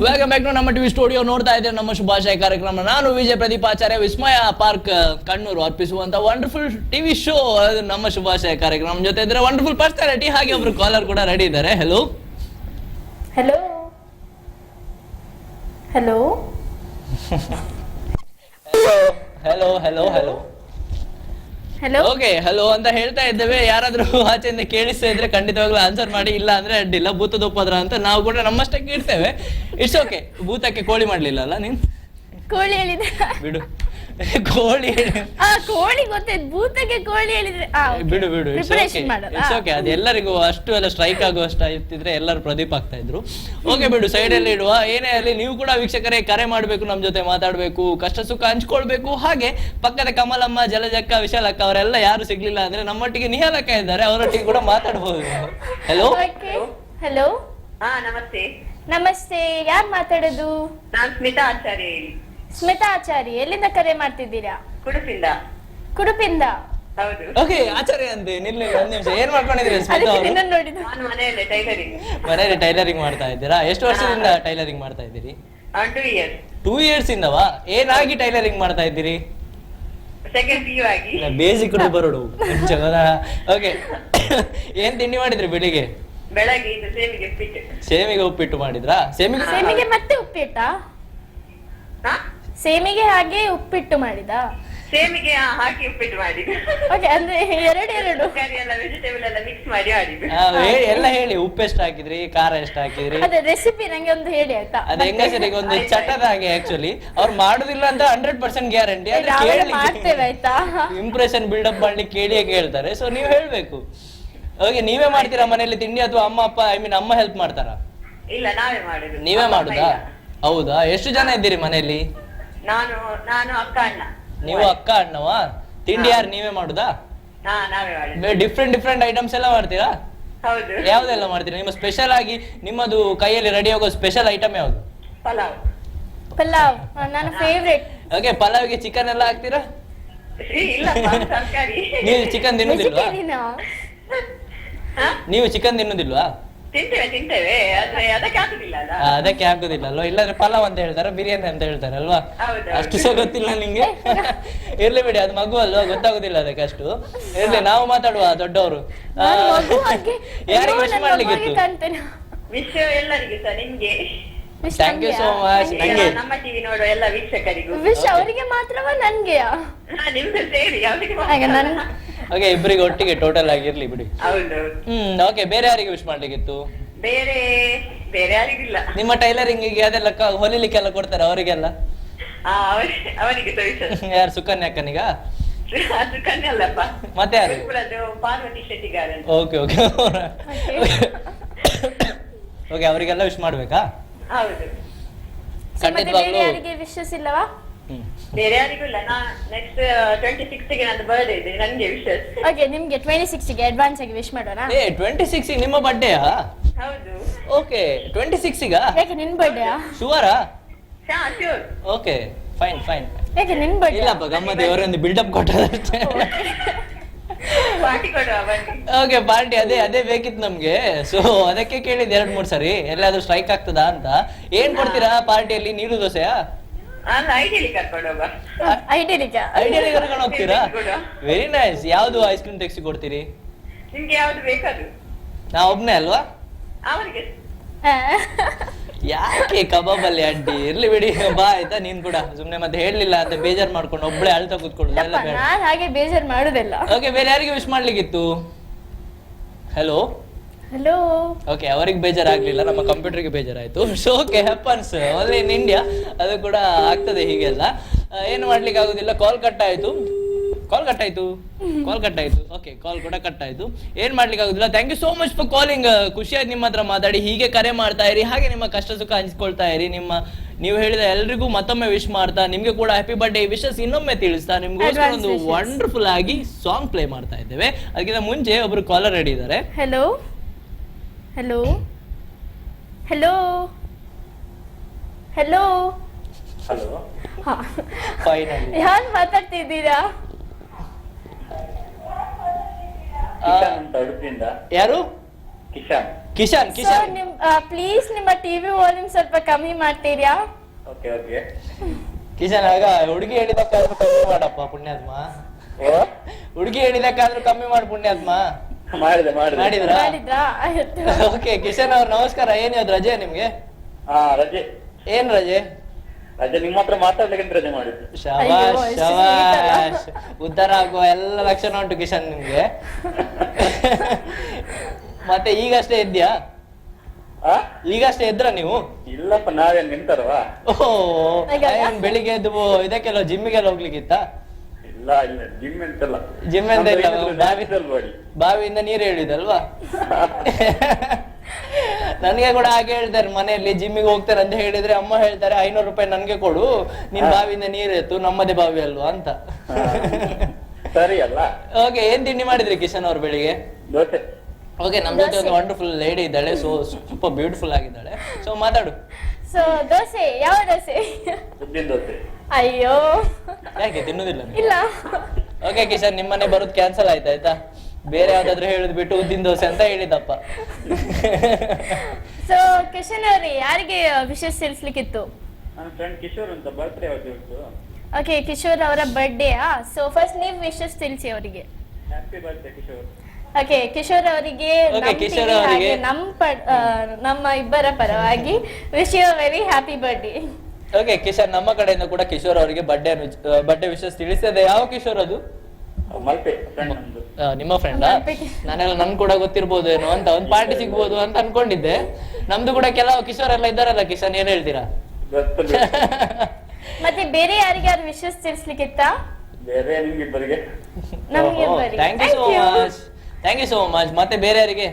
Welcome back to ನಮ್ಮ TV studio. ನೋಡ್ತಾ ಇದ್ದೇವೆ ನಮ್ಮ ಶುಭಾಶಯ ಕಾರ್ಯಕ್ರಮ. ನಾನು ವಿಜಯ ಪ್ರದೀಪ್ ಆಚಾರ್ಯ. ವಿಸ್ಮಯ ಪಾರ್ಕ್ ಕಣ್ಣೂರು ಅರ್ಪಿಸುವಂತ ವಂಡರ್ಫುಲ್ ಟಿವಿ ಶೋ ನಮ್ಮ ಶುಭಾಶಯ ಕಾರ್ಯಕ್ರಮ. ನಮ್ಮ ಜೊತೆ ಇದ್ರೆ ವಂಡರ್ಫುಲ್ ಪರ್ಸನಾಲಿಟಿ, ಹಾಗೆ ಒಬ್ರು ಕಾಲರ್ ಕೂಡ ರೆಡಿ ಇದ್ದಾರೆ. Hello hello hello hello hello hello hello okay hello ಅಂತ ಹೇಳ್ತಾ ಇದ್ದೇವೆ. ಯಾರಾದ್ರೂ ಆಚೆಯಿಂದ ಕೇಳಿಸ್ತಾ ಇದ್ರೆ ಖಂಡಿತವಾಗ್ಲೂ ಆನ್ಸರ್ ಮಾಡಿ, ಇಲ್ಲ ಅಂದ್ರೆ ಅಡ್ಡಿಲ್ಲ. ಭೂತದ ಉಪದ್ರ ಅಂತ ನಾವು ಕೂಡ ನಮ್ಮಷ್ಟಕ್ಕೆ ಇಡ್ತೇವೆ. It's okay. ಭೂತಕ್ಕೆ ಕೋಳಿ ಮಾಡ್ಲಿಲ್ಲ ಅಲ್ಲ ನೀನ್? ಕೋಳಿ ಹೇಳಿದ್ರೆ ಬಿಡು, ಕೋಳಿ ಕೋಳಿ ಗೊತ್ತಾಯ್ತು, ಭೂತಕ್ಕೆ ಕೋಳಿ ಹೇಳಿದ್ರೆ ಬಿಡು ಬಿಡು. ಪ್ರಿಪರೇಷನ್ ಮಾಡೋದು. It's okay. ಅದು ಎಲ್ಲರಿಗೂ ಅಷ್ಟು ಎಲ್ಲ ಸ್ಟ್ರೈಕ್ ಆಗುವಷ್ಟು ಇರ್ತಿದ್ರೆ ಎಲ್ಲರೂ ಪ್ರದೀಪ್ ಆಗ್ತಾ ಇದ್ರು. ಓಕೆ ಬಿಡು, ಸೈಡ್ ಅಲ್ಲಿ ಇಡುವ. ಏನೇ ಅಲ್ಲಿ ನೀವು ಕೂಡ ವೀಕ್ಷಕರೇ ಕರೆ ಮಾಡ್ಬೇಕು, ನಮ್ ಜೊತೆ ಮಾತಾಡ್ಬೇಕು, ಕಷ್ಟ ಸುಖ ಹಂಚ್ಕೊಳ್ಬೇಕು. ಹಾಗೆ ಪಕ್ಕದ ಕಮಲಮ್ಮ, ಜಲಜಕ್ಕ, ವಿಶಾಲಕ್ಕ ಅವರೆಲ್ಲ ಯಾರು ಸಿಗ್ಲಿಲ್ಲ ಅಂದ್ರೆ ನಮ್ಮೊಟ್ಟಿಗೆ ನಿಹಾಲಕ್ಕ ಇದ್ದಾರೆ, ಅವರೊಟ್ಟಿಗೆ ಕೂಡ ಮಾತಾಡಬಹುದು. ಹೆಲೋ ಹೆಲೋ ನಮಸ್ತೆ. ನಮಸ್ತೆ, ಯಾರು ಮಾತಾಡೋದು? ನಾನ್ ಸ್ಮಿತಾ ಆಚಾರ್ಯ ಹೇಳಿ. ಸ್ಮಿತಾ ಆಚಾರ್ಯ, ಎಲ್ಲಿಂದ ಕರೆ ಮಾಡ್ತಿದ್ದೀರಾ? ಕುಡುಪಿಂದ. ಕುಡುಪಿಂದ? ಹೌದು. ಓಕೆ ಆಚಾರ್ಯ ಅಂತ ನಿಲ್ಲ ಒಂದ್ ನಿಮಿಷ. ಏನ್ ಮಾಡ್ಕೊಂಡಿದ್ರಿ ಸ್ಮಿತಾ ಅವರು? ನೋಡಿದ್ದು ನಾನು ಮನೆಯಲ್ಲೇ ಟೈಲರಿಂಗ್. ಮನೆಯಲ್ಲಿ ಟೈಲರಿಂಗ್ ಮಾಡ್ತಾ ಇದ್ದೀರಾ? ಎಷ್ಟು ವರ್ಷದಿಂದ ಟೈಲರಿಂಗ್ ಮಾಡ್ತಾ ಇದ್ದೀರಿ? 2 years. 2 years ಇಂದವಾ? ಏನಾಗಿ ಟೈಲರಿಂಗ್ ಮಾಡ್ತಾ ಇದ್ದೀರಿ? ಸೆಕೆಂಡ್ PU ಆಗಿ. ಬೇಸಿಕ್ ಬರೋಡು. ಓಕೆ, ಏನ್ ತಿಂಡಿ ಮಾಡಿದ್ರಿ ಬೆಳಿಗ್ಗೆ? ಬೆಳಗ್ಗೆ ಇದು ಸೇಮಿಗೆ ಉಪ್ಪಿಟ್ಟು. ಸೇಮಿಗೆ ಉಪ್ಪಿಟ್ಟು ಮಾಡಿದ್ರಾ? ಸೇಮಿಗೆ ಮತ್ತೆ ಉಪ್ಪಿಟ್ಟಾ? ಸೇಮಿಗೆ ಹಾಗೆ ಉಪ್ಪಿಟ್ಟು ಮಾಡಿದ? ಸೇಮಿಗೆ ಹಾಕಿ ಉಪ್ಪಿಟ್ಟು ಮಾಡಿದ್ದು. ಓಕೆ, ಅಂದ್ರೆ ಎರಡು ತರಕಾರಿ ಎಲ್ಲ ವೆಜಿಟೇಬಲ್ ಎಲ್ಲ ಮಿಕ್ಸ್ ಮಾಡಿ ಮಾಡಿದ್ದು. ಎಲ್ಲ ಹೇಳಿ. ಉಪ್ಪು ಎಷ್ಟು ಹಾಕಿದ್ರಿ, ಖಾರ ಎಷ್ಟು ಹಾಕಿದ್ರಿ? ಅದೇ ರೆಸಿಪಿ ನಂಗೆ ಒಂದು ಹೇಳಿ ಆಯ್ತಾ? ಅದ ಹೆಂಗಸರಿಗೆ ಒಂದು ಚಟದ ಹಾಗೆ. ಆಕ್ಚುಲಿ ಅವ್ರು ಮಾಡುದಿಲ್ಲ ಅಂತ 100% ಗ್ಯಾರಂಟಿ. ಮಾಡ್ತೇವೆ ಆಯ್ತಾ? ಇಂಪ್ರೆಷನ್ ಬಿಲ್ಡಪ್ ಮಾಡ್ಲಿಕ್ಕೆ ಕೇಳಿಯೇ ಕೇಳ್ತಾರೆ. ಸೊ ನೀವು ಹೇಳ್ಬೇಕು. ಓಕೆ, ನೀವೇ ಮಾಡ್ತೀರಾ ಮನೆಯಲ್ಲಿ ತಿಂಡಿ ಅಥವಾ ಅಮ್ಮ ಅಪ್ಪ ಅಮ್ಮ ಹೆಲ್ಪ್ ಮಾಡ್ತಾರಾ? ಇಲ್ಲ, ನಾವೇ ಮಾಡುದು. ನೀವೇ ಮಾಡುದಾ? ಹೌದಾ? ಎಷ್ಟು ಜನ ಇದ್ದೀರಿ ಮನೆಯಲ್ಲಿ? ನಾನು ಅಕ್ಕ ಅಣ್ಣ. ನೀವು ಅಕ್ಕ ಅಣ್ಣವಾ? ತಿಂಡಿ ಯಾರು ನೀವೇ ಮಾಡುದಾ? ನಾವೇ ಮಾಡುದು. ಡಿಫ್ರೆಂಟ್ ಐಟಮ್ಸ್ ಎಲ್ಲ ಮಾಡ್ತೀರಾ? ಹೌದು. ಯಾವ್ದೆಲ್ಲ ಮಾಡ್ತೀರಾ? ನಿಮ್ಮ ಸ್ಪೆಷಲ್ ಆಗಿ ನಿಮ್ಮದು ಕೈಯಲ್ಲಿ ರೆಡಿ ಆಗೋ ಸ್ಪೆಷಲ್ ಐಟಮ್ ಯಾವ್ದು? ಪಲಾವ್ ನನ್ನ ಫೇವ್ರೆಟ್. ಓಕೆ, ಪಲಾವ್ಗೆ ಚಿಕನ್ ಎಲ್ಲ ಹಾಕ್ತೀರಾ? ಇಲ್ಲ, ತರಕಾರಿ. ನೀವು ಚಿಕನ್ ತಿನ್ನುದಿಲ್ವಾ? ನೀವು ಚಿಕನ್ ತಿನ್ನುದಿಲ್ವಾ? ತಿಂತೇವೆ ಆದ್ರೆ ಅದಕ್ಕೆ ಹಾಕುದಿಲ್ಲ ಅಲ್ಲ. ಅದಕ್ಕೆ ಹಾಕುದಿಲ್ಲ ಅಲ್ವಾ? ಇಲ್ಲಾಂದ್ರೆ ಪಲಾವ್ ಅಂತ ಹೇಳ್ತಾರ, ಬಿರಿಯಾನಿ ಅಂತ ಹೇಳ್ತಾರೆ ಅಲ್ವಾ? ಅಷ್ಟು ಸಹ ಗೊತ್ತಿಲ್ಲ ನಿಂಗೆ? ಇರ್ಲಿ ಬಿಡಿ, ಅದು ಮಗು ಅಲ್ವಾ, ಗೊತ್ತಾಗುದಿಲ್ಲ ಅದಕ್ಕೆ ಅಷ್ಟು. ಇರ್ಲಿ, ನಾವು ಮಾತಾಡುವ ದೊಡ್ಡವರು. ಯಾರಿಗೆ ವಿಶ್ ಮಾಡ್ಲಿಕ್ಕಿತ್ತು? ವಿಶ್ ಎಲ್ಲರಿಗೂ ಸಹ, ನಿಮ್ಗೆ. Thank you so much. ನಂಗೆ ನಮ್ಮ ಟಿವಿ ನೋಡುವ ಎಲ್ಲ ವೀಕ್ಷಕರಿಗೂ. ವಿಶ್ ಅವರಿಗೆ ಮಾತ್ರವಾ ನನ್ಗೆಯಾ? ನಿಮ್ದು ಸೇರಿ ಅವರಿಗೆ. ಓಕೆ, ಇಬ್ಬರಿಗೆ ಒಟ್ಟಿಗೆ ಟೋಟಲ್ ಆಗಿರ್ಲಿ ಬಿಡಿ. ಹೌದು. ಓಕೆ, ಬೇರೆ ಯಾರಿಗೆ ವಿಶ್ ಮಾಡ್ಲಿಕ್ಕಿತ್ತು? ಬೇರೆ ಯಾರಿಗಿಲ್ಲ. ನಿಮ್ಮ ಟೈಲರಿಂಗಿಗೆ ಅದೆಲ್ಲ ಹೊಲಿಲಿಕ್ಕೆಲ್ಲ ಕೊಡ್ತಾರೆ ಅವರಿಗೆಲ್ಲ? ಅವರಿಗೆ ಯಾರು? ಸುಕನ್ಯಾ ಅಕ್ಕನಿಗ? ಸುಕನ್ಯಾ ಅಲ್ಲಪ್ಪ, ಮತ್ತೆ ಯಾರು? Parvati Shettigar. Okay okay okay, ಅವರಿಗೆಲ್ಲ ವಿಶ್ ಮಾಡ್ಬೇಕಾ? ಹೌದು. ಖಂಡಿತವಾಗ್ಲೂ. ವಿಶಸ್ ಇಲ್ಲವಾ? ಬೇರೆ ಯಾರಿಗೂ ಇಲ್ಲ. ನೆಕ್ಸ್ಟ್ 26ಗೆ ನನ್ನ ಬರ್ಡೇ ಇದೆ, ನನ್ಗೆ ವಿಶಸ್. ಓಕೆ, ನಿಮ್ಗೆ 26ಗೆ ಅಡ್ವಾನ್ಸ್ ಆಗಿ ವಿಶ್ ಮಾಡೋಣ. 26 ನಿಮ್ಮ ಬರ್ಡೇಯಾ? ಹೌದು. ಓಕೆ, 26ಗ? ಯಾಕೆ ನಿನ್ ಬರ್ಡೇಯಾ? ಶುವರಾ? ಶ್ಯೂರ್. Okay, fine. ಯಾಕೆ ನಿನ್ ಬರ್ಡೇ? ಇಲ್ಲಪ್ಪ, ಗಮ್ಮತ್. ಅವರೊಂದು ಬಿಲ್ಡಪ್ ಕೊಟ್ಟದಷ್ಟೇ. ಪಾರ್ಟಿ ಕೊಡುವ ಬನ್ನಿ. ಓಕೆ, ಪಾರ್ಟಿ ಅದೇ ಬೇಕಿತ್ತು ನಮ್ಗೆ. ಸೊ ಅದಕ್ಕೆ ಕೇಳಿದ್ 2-3 ಸರಿ ಎಲ್ಲಾದ್ರೂ ಸ್ಟ್ರೈಕ್ ಆಗ್ತದಾ ಅಂತ. ಏನ್ ಕೊಡ್ತೀರಾ ಪಾರ್ಟಿಯಲ್ಲಿ? ನೀರು ದೋಸೆಯಾ? ಐಡಿಯಲಿ ಕರ್ಕೊಂಡು ಹೋಗ. ಐಡಿಯಲಿ ಕರ್ಕೊಂಡು ಹೋಗ್ತೀರಾ? Very nice. ಯಾವ್ದು ಐಸ್ ಕ್ರೀಮ್ ತೆಗ್ಸಿ ಕೊಡ್ತೀರಿ? ನಿಮ್ಗೆ ಯಾವ್ದು ಬೇಕದು. ನಾ ಒಬ್ನೇ ಅಲ್ವಾ? ಅವರಿಗೆ ಯಾಕೆ ಕಬಾಬ್ ಅಲ್ಲಿ ಅಡ್ಡಿ? ಇರ್ಲಿ ಬಿಡಿ, ಬಾ ಆಯ್ತಾ? ನೀನ್ ಕೂಡ ಸುಮ್ನೆ ಮತ್ತೆ ಹೇಳ್ಲಿಲ್ಲ ಅಂತ ಬೇಜಾರ್ ಮಾಡ್ಕೊಂಡು ಒಬ್ಳೆ ಅಳ್ತಾ ಕೂತ್ಕೊಳ್ಳೋದು ಎಲ್ಲ ಬೇಡ. ನಾನ್ ಹಾಗೆ ಬೇಜಾರ್ ಮಾಡುದಿಲ್ಲ. ಓಕೆ, ಬೇರೆ ಯಾರಿಗೆ ವಿಶ್ ಮಾಡ್ಲಿಕ್ಕಿತ್ತು? ಹೆಲೋ ಓಕೆ, ಅವರಿಗೆ ಬೇಜಾರಾಗ್ಲಿಲ್ಲ, ನಮ್ಮ ಕಂಪ್ಯೂಟರ್ಗೆ ಬೇಜಾರಾಯ್ತು. So okay, happens only in India. ಅದು ಕೂಡ ಆಗ್ತದೆ ಹೀಗೆಲ್ಲ. ಏನು ಮಾಡ್ಲಿಕ್ಕೆ ಆಗುದಿಲ್ಲ. ಕಾಲ್ ಕಟ್ ಆಯ್ತು. ಓಕೆ, ಕಾಲ್ ಕೂಡ ಕಟ್ ಆಯ್ತು. ಏನ್ ಮಾಡ್ಲಿಕ್ಕೆ ಆಗುದಿಲ್ಲ. Thank you so much for calling. ಖುಷಿ ಆಯ್ತು ನಿಮ್ಮ ಹತ್ರ ಮಾತಾಡಿ. ಹೀಗೆ ಕರೆ ಮಾಡ್ತಾ ಇರಿ, ಹಾಗೆ ನಿಮ್ಮ ಕಷ್ಟ ಸುಖ ಹಂಚ್ಕೊಳ್ತಾ ಇರಿ. ನೀವು ಹೇಳಿದ ಎಲ್ರಿಗೂ ಮತ್ತೊಮ್ಮೆ ವಿಶ್ ಮಾಡ್ತಾ, ನಿಮ್ಗೆ ಕೂಡ ಹ್ಯಾಪಿ ಬರ್ಡೇ ವಿಶಸ್ ಇನ್ನೊಮ್ಮೆ ತಿಳಿಸ್ತಾ, ನಿಮ್ಗೋಸ್ಕರ ಒಂದು ವಂಡರ್ಫುಲ್ ಆಗಿ ಸಾಂಗ್ ಪ್ಲೇ ಮಾಡ್ತಾ ಇದ್ದೇವೆ. ಅದಕ್ಕಿಂತ ಮುಂಚೆ ಒಬ್ರು ಕಾಲರ್ ರೆಡಿ ಇದ್ದಾರೆ. ಹೆಲೋ ಫೈನಲಿ ಯಾರು ಮಾತಾಡ್ತಿದ್ದೀರಾ? ಯಾರು? ಕಿಶನ್ ಸೊ ಕಿಶನ್ ಪ್ಲೀಸ್ ನಿಮ್ಮ ಟಿವಿ ವಾಲ್ಯೂಮ್ ಸ್ವಲ್ಪ ಕಮ್ಮಿ ಮಾಡ್ತೀರಾ? Okay okay. ಕಿಶನ್ ಆಗ ಹುಡುಗಿ ಹೇಳಿದಕ್ಕಾದ್ರೂ ಕಮ್ಮಿ ಮಾಡಪ್ಪ ಪುಣ್ಯಾತ್ಮ. ಹುಡುಗಿ ಹೇಳಿದಕ್ಕಾದ್ರೂ ಕಮ್ಮಿ ಮಾಡು ಪುಣ್ಯಾತ್ಮ. ಮಾಡಿದೆ ಮಾಡಿದ್ರಾ? ಮಾಡಿದ್ರಾ? ಆಯ್ತು. ಓಕೆ ಕಿಶನ್ ಅವ್ರ ನಮಸ್ಕಾರ. ಏನ್ ಇವತ್ತು ರಜೆ ನಿಮ್ಗೆ? ರಜೆ. ಏನ್ ರಜೆ? ರಜೆ ನಿಮ್ಮ ಹತ್ರ ಮಾತಾಡ್ಲಿಕ್ಕೆ ರಜೆ ಮಾಡಿದ್ದು. ಶಬಾಷ್ ಅಯ್ಯೋ, ಶಬಾಷ್. ಉದ್ಧಾರ ಆಗುವ ಎಲ್ಲ ಲಕ್ಷಣ ಉಂಟು ಕಿಶನ್ ನಿಮ್ಗೆ. ಮತ್ತೆ ಈಗಷ್ಟೇ ಇದ್ಯಾ? ಈಗಷ್ಟೇ ಎದ್ರ ನೀವು? ಇಲ್ಲಪ್ಪ, ನಾವೇನ್ ನಿಂತಾರವಾ? ಓಹೋ, ಬೆಳಿಗ್ಗೆ ಎದ್ದು ಇದಕ್ಕೆಲ್ಲ ಜಿಮ್ಮಿಗೆಲ್ಲ ಹೋಗ್ಲಿಕ್ಕಿತ್ತ? ಇಲ್ಲ ಇಲ್ಲ, ಜಿಮ್ ಎಂತಲ್ಲ. ಜಿಮ್ ಎಂತ ಇಲ್ಲ, ಬಾವಿಯಿಂದ ನೀರು ಹೇಳಿದಲ್ವಾ? ನನ್ಗೆ ಕೂಡ ಹಾಗೆ ಹೇಳ್ತಾರೆ ಮನೆಯಲ್ಲಿ, ಜಿಮ್ಮಿಗೆ ಹೋಗ್ತಾರೆ ಅಂತ ಹೇಳಿದ್ರೆ ಅಮ್ಮ ಹೇಳ್ತಾರೆ 500 ರೂಪಾಯಿ ನನ್ಗೆ ಕೊಡು, ನಿನ್ ಬಾವಿಯಿಂದ ನೀರು ಎತ್ತು, ನಮ್ಮದೇ ಬಾವಿ ಅಲ್ವಾ ಅಂತ. ಸರಿ ಅಲ್ಲ. ಓಕೆ, ಏನ್ ತಿಂಡಿ ಮಾಡಿದ್ರಿ ಕಿಶನ್ ಅವ್ರು ಬೆಳಿಗ್ಗೆ? ದೋಸೆ. ಓಕೆ, ನಮ್ ಜೊತೆ ಒಂದು ವಂಡರ್ಫುಲ್ ಲೇಡಿ ಇದ್ದಾಳೆ, ಸೊ ಸೂಪರ್ ಬ್ಯೂಟಿಫುಲ್ ಆಗಿದ್ದಾಳೆ. ಸೊ ಮಾತಾಡು. ಸೊ ದೋಸೆ, ಯಾವ ದೋಸೆ? ಉದ್ದಿನ ದೋಸೆ. ಅಯ್ಯೋ, ಯಾಕೆ ತಿನ್ನುದಿಲ್ಲ? ಇಲ್ಲ. ಓಕೆ ಕಿಶನ್, ನಿಮ್ಮನೆ ಬರೋದು ಕ್ಯಾನ್ಸಲ್ ಆಯ್ತಾ? ಬೇರೆ ಯಾವ್ದಾದ್ರು ಹೇಳಿದ್ ಬಿಟ್ಟು ಉದ್ದಿನ ದೋಸೆ ಅಂತ ಹೇಳಿದಪ್ಪ. ಸೊ ಕಿಶನ್ ಅವ್ರಿ, ಯಾರಿಗೆ ವಿಶೇಷ ತಿಳಿಸ್ಲಿಕ್ಕಿತ್ತು? ನನ್ನ ಫ್ರೆಂಡ್ ಕಿಶೋರ್ ಅಂತ ಬರ್ತ್ಡೇ ಯಾವತ್ತು ಇವತ್ತು. ಓಕೆ, ಕಿಶೋರ್ ಅವರ ಬರ್ಡೇಯಾ? ಸೊ ಫಸ್ಟ್ ನೀವು ವಿಶೇಷ ತಿಳಿಸಿ ಅವರಿಗೆ. Happy birthday Kishore. Okay, Kishore ಅವರಿಗೆ Okay, ಕಿಶೋರ್ ಅವರಿಗೆ ನಮ್ಮ ಇಬ್ಬರ ಪರವಾಗಿ wish you very happy birthday. Okay Kishan, ನಮ್ಮ ಕಡೆಯಿಂದ ಕೂಡ ಕಿಶೋರ್ ಅವರಿಗೆ ಬರ್ಡೇ ವಿಶೇಷ ತಿಳಿಸಿದೆ. ಯಾವ ಕಿಶೋರ್ ಅದು? ಮಲ್ಪೆ ಫ್ರೆಂಡ್ ನಮ್ದು. ನಿಮ್ಮ ಫ್ರೆಂಡಾ? ನಾನೆಲ್ಲ ನನ್ ಕೂಡ ಗೊತ್ತಿರ್ಬೋದು ಏನೋ ಅಂತ, ಒಂದ್ ಪಾರ್ಟಿ ಸಿಗ್ಬೋದು ಅಂತ ಅನ್ಕೊಂಡಿದ್ದೆ. ನಮ್ದು ಕೂಡ ಕೆಲವು ಕಿಶೋರ್ ಎಲ್ಲ ಇದ್ದಾರಲ್ಲ ಕಿಶನ್, ಏನ್ ಹೇಳ್ತೀರಾ? ಮತ್ತೆ ಬೇರೆ ಯಾರಿಗಾರು ವಿಶೇಷ ತಿಳಿಸ್ಲಿಕ್ಕಿತ್ತಾ? ಬೇರೆ ನಿಮ್ಗಿಬ್ಬರಿಗೆ. ನಮ್ಗೆ thank you so much, thank you so much. ಮತ್ತೆ ಬೇರೆ ಯಾರಿಗೆ?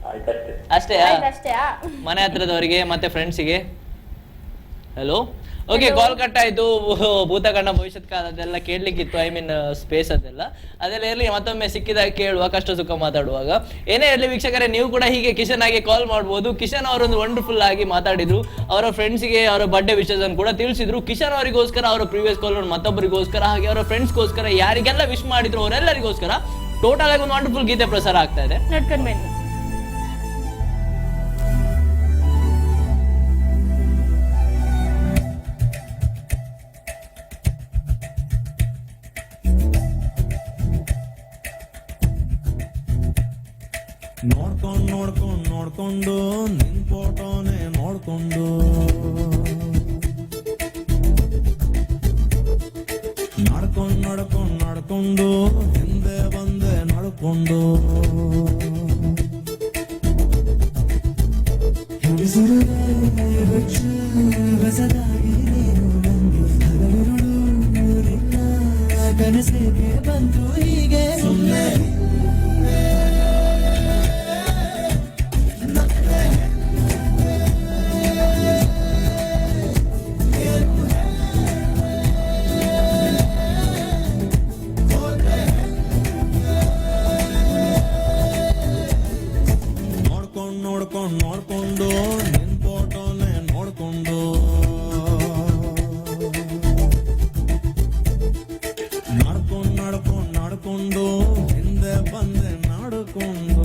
ಆಯ್ತಷ್ಟೇ. ಅಷ್ಟೇ? ಅಷ್ಟೇ. ಮನೆ ಹತ್ರದವರಿಗೆ ಮತ್ತೆ ಫ್ರೆಂಡ್ಸಿಗೆ. ಹಲೋ. ಓಕೆ, ಕಾಲ್ ಕಟ್ ಆಯ್ತು. ಭೂತಕಣ್ಣ ಭವಿಷ್ಯತ್ ಕಾಲದೆಲ್ಲ ಕೇಳಲಿಕ್ಕಿತ್ತು, ಐ ಮೀನ್ ಸ್ಪೇಸ್ ಅದೆಲ್ಲ ಇರಲಿ. ಮತ್ತೊಮ್ಮೆ ಸಿಕ್ಕಿದಾಗ ಕೇಳುವ, ಕಷ್ಟ ಸುಖ ಮಾತಾಡುವಾಗ. ಏನೇ ಇರಲಿ ವೀಕ್ಷಕರೇ, ನೀವು ಕೂಡ ಹೀಗೆ ಕಿಶನ್ ಆಗಿ ಕಾಲ್ ಮಾಡ್ಬೋದು. ಕಿಶನ್ ಅವರೊಂದು ವಂಡರ್ಫುಲ್ ಆಗಿ ಮಾತಾಡಿದ್ರು, ಅವರ ಫ್ರೆಂಡ್ಸ್ಗೆ ಅವರ ಬರ್ಡೇ ವಿಶಸ್ ಅನ್ನು ಕೂಡ ತಿಳಿಸಿದ್ರು. ಕಿಶನ್ ಅವರಿಗೋಸ್ಕರ, ಅವರ ಪ್ರೀವಿಯಸ್ ಕಾಲರ್ ಮತ್ತೊಬ್ಬರಿಗೋಸ್ಕರ, ಹಾಗೆ ಅವರ ಫ್ರೆಂಡ್ಸ್ಗೋಸ್ಕರ, ಯಾರಿಗೆಲ್ಲ ವಿಶ್ ಮಾಡಿದ್ರು ಅವರೆಲ್ಲರಿಗೋಸ್ಕರ ಟೋಟಲ್ ಆಗಿ ಒಂದು ವಂಡರ್ಫುಲ್ ಗೀತೆ ಪ್ರಸಾರ ಆಗ್ತಾ ಇದೆ. ನೋಡ್ಕೊಂಡು ಬನ್ನಿ. ನೋಡ್ಕೊಂಡು ನಿನ್ ಫೋಟೋನೆ ನೋಡ್ಕೊಂಡು ನಡ್ಕೊಂಡು ಹಿಂದೆ ಬಂದೆ ನಡ್ಕೊಂಡು ಕನಸಿಗೆ ಬಂತು ಹೀಗೆ ಸುಮ್ಮನೆ ನೋಡ್ಕೊಂಡು ನಿನ್ ಫೋಟೋನೆ ನೋಡ್ಕೊಂಡು ನಡ್ಕೊಂಡು ಹಿಂದೆ ಬಂದೆ ನಡ್ಕೊಂಡು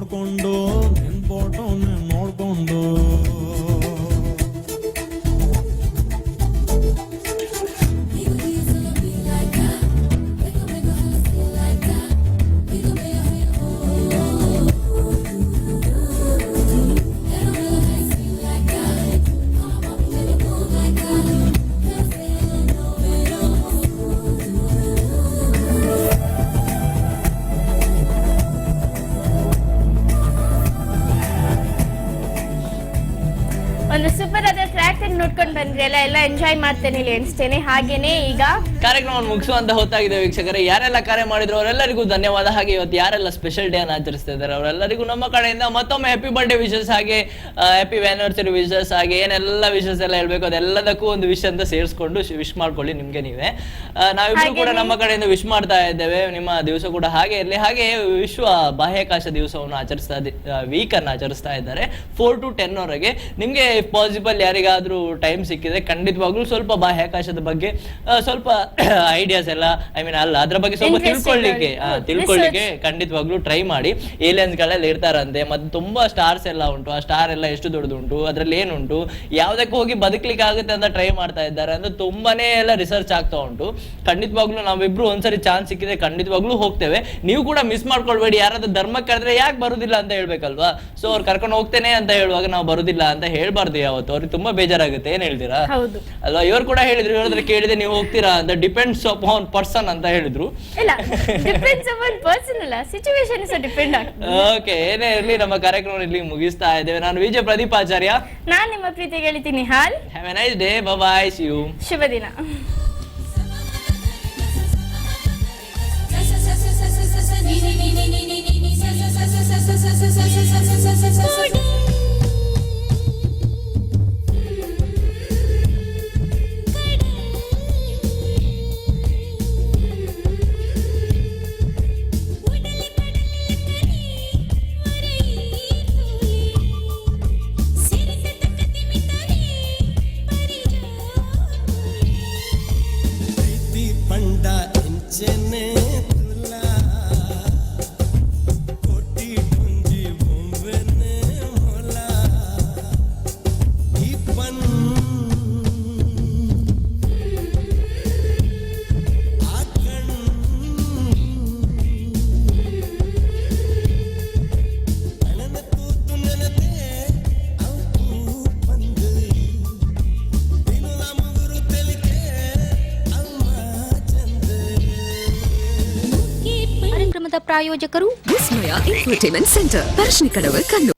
ನೋಡ್ಕೊಂಡು ನಿನ್ ಫೋಟೋನ ನೋಡ್ಕೊಂಡು ಒಂದು ಸೂಪರ್ ಆದ ಟ್ರ್ಯಾಕ್ ನೋಡ್ಕೊಂಡು ಬಂದ್ರಿ ಎಲ್ಲ ಎಂಜಾಯ್ ಮಾಡ್ತೇನೆ ಇಲ್ಲಿ ಎಣಿಸ್ತೇನೆ. ಹಾಗೇನೆ ಈಗ ಕಾರ್ಯಕ್ರಮವನ್ನು ಮುಗಿಸುವಂತ ಹೊತ್ತಾಗಿದೆ ವೀಕ್ಷಕರೇ. ಯಾರೆಲ್ಲ ಕರೆ ಮಾಡಿದ್ರು ಅವರೆಲ್ಲರಿಗೂ ಧನ್ಯವಾದ. ಹಾಗೆ ಇವತ್ತು ಯಾರೆಲ್ಲ ಸ್ಪೆಷಲ್ ಡೇ ಅನ್ನು ಆಚರಿಸ್ತಾ ಇದ್ದಾರೆ ಅವರೆಲ್ಲರಿಗೂ ನಮ್ಮ ಕಡೆಯಿಂದ ಮತ್ತೊಮ್ಮೆ ಹ್ಯಾಪಿ ಬರ್ಡೇ ವಿಶಸ್, ಹಾಗೆ ಹ್ಯಾಪಿ ಆನಿವರ್ಸರಿ ವಿಶಸ್, ಹಾಗೆ ಏನೆಲ್ಲ ವಿಶಸ್ ಎಲ್ಲ ಹೇಳ್ಬೇಕು ಅದೆಲ್ಲದಕ್ಕೂ ಒಂದು ವಿಶ್ ಅಂತ ಸೇರಿಸ್ಕೊಂಡು ವಿಶ್ ಮಾಡ್ಕೊಳ್ಳಿ ನಿಮ್ಗೆ ನೀವೇ. ನಾವಿಬ್ರು ಕೂಡ ನಮ್ಮ ಕಡೆಯಿಂದ ವಿಶ್ ಮಾಡ್ತಾ ಇದ್ದೇವೆ. ನಿಮ್ಮ ದಿವಸ ಕೂಡ ಹಾಗೆ ಇರಲಿ. ಹಾಗೆ ವಿಶ್ವ ಬಾಹ್ಯಾಕಾಶ ದಿವಸವನ್ನು ವೀಕ್ ಅನ್ನು ಆಚರಿಸ್ತಾ ಇದ್ದಾರೆ 4 to 10 ವರೆಗೆ. ನಿಮ್ಗೆ ಪಾಸಿಬಲ್ ಯಾರಿಗಾದ್ರೂ ಟೈಮ್ ಸಿಕ್ಕಿದ್ರೆ ಖಂಡಿತವಾಗ್ಲೂ ಸ್ವಲ್ಪ ಬಾಹ್ಯಾಕಾಶದ ಬಗ್ಗೆ ಸ್ವಲ್ಪ ಐಡಿಯಾಸ್ ಎಲ್ಲ ಅದ್ರ ಬಗ್ಗೆ ಸ್ವಲ್ಪ ತಿಳ್ಕೊಳ್ಳಿಕ್ಕೆ ಖಂಡಿತವಾಗ್ಲೂ ಟ್ರೈ ಮಾಡಿ. ಏಲಿಯನ್ಸ್ ಗಳೆಲ್ಲ ಇರ್ತಾರಂತೆ, ಮತ್ತೆ ತುಂಬಾ ಸ್ಟಾರ್ಸ್ ಎಲ್ಲ ಉಂಟು. ಆ ಸ್ಟಾರ್ ಎಲ್ಲ ಎಷ್ಟು ದೊಡ್ಡದುಂಟು, ಅದ್ರಲ್ಲಿ ಏನುಂಟು, ಯಾವ್ದಕ್ಕೆ ಹೋಗಿ ಬದುಕಲಿಕ್ಕೆ ಆಗುತ್ತೆ ಅಂತ ಟ್ರೈ ಮಾಡ್ತಾ ಇದ್ದಾರೆ ಅಂತ ತುಂಬಾನೇ ಎಲ್ಲ ರಿಸರ್ಚ್ ಆಗ್ತಾ ಉಂಟು. ಖಂಡಿತವಾಗ್ಲೂ ನಾವಿಬ್ರು ಒಂದ್ಸರಿ ಚಾನ್ಸ್ ಸಿಕ್ಕಿದ್ರೆ ಖಂಡಿತವಾಗ್ಲೂ ಹೋಗ್ತೇವೆ. ನೀವು ಕೂಡ ಮಿಸ್ ಮಾಡ್ಕೊಳ್ಬೇಡಿ. ಯಾರಾದ್ರೂ ಧರ್ಮಕ್ಕೆ ಕರೆದ್ರೆ ಯಾಕೆ ಬರುದಿಲ್ಲ ಅಂತ ಹೇಳ್ಬೇಕಲ್ವಾ. ಸೊ ಅವ್ರು ಕರ್ಕೊಂಡು ಹೋಗ್ತೇನೆ ಅಂತ ಹೇಳುವಾಗ ನಾವು ಬರುದಿಲ್ಲ ಅಂತ ಹೇಳ್ಬಾರ್ದು ಯಾವತ್ತು. ಅವ್ರಿಗೆ ತುಂಬಾ ಬೇಜಾರಾಗುತ್ತೆ. ಏನ್ ಹೇಳ್ತೀರಾ ಅಲ್ವಾ. ಇವ್ರು ಕೂಡ ಹೇಳಿದ್ರು, ಇವ್ರ ಕೇಳಿದ್ರೆ ನೀವು ಹೋಗ್ತೀರಾ ಅಂತ. ಡಿಪೆಂಡ್ಸ್ ಅಪಾನ್ ಪರ್ಸನ್ ಅಂತ ಹೇಳಿದ್ರು. ಓಕೆ, ಏನೇ ಇರ್ಲಿ ನಮ್ಮ ಕಾರ್ಯಕ್ರಮ ಇಲ್ಲಿ ಮುಗಿಸ್ತಾ ಇದ್ದೇವೆ. ನಾನು ವಿಜಯ ಪ್ರದೀಪ್ ಆಚಾರ್ಯ. ನಾನ್ ನಿಮ್ಮ ಪ್ರೀತಿ ಗೆಳತಿ Nihal. Have a nice day. Bye see you. ಶುಭ ದಿನ. पंड इंचने तुला कोटी पुंजी बुंबने होला इपन आकण अनन तू तुनन ते औ पंद दिनुला मुगुरु तेलिके ಕಾರ್ಯಕ್ರಮದ ಪ್ರಾಯೋಜಕರು ವಿಸ್ಮಯ ಎಂಟರ್ಟೈನ್ಮೆಂಟ್ ಸೆಂಟರ್, ಪರಶಿನಿ ಕಡವ, ಕಣ್ಣೂರು.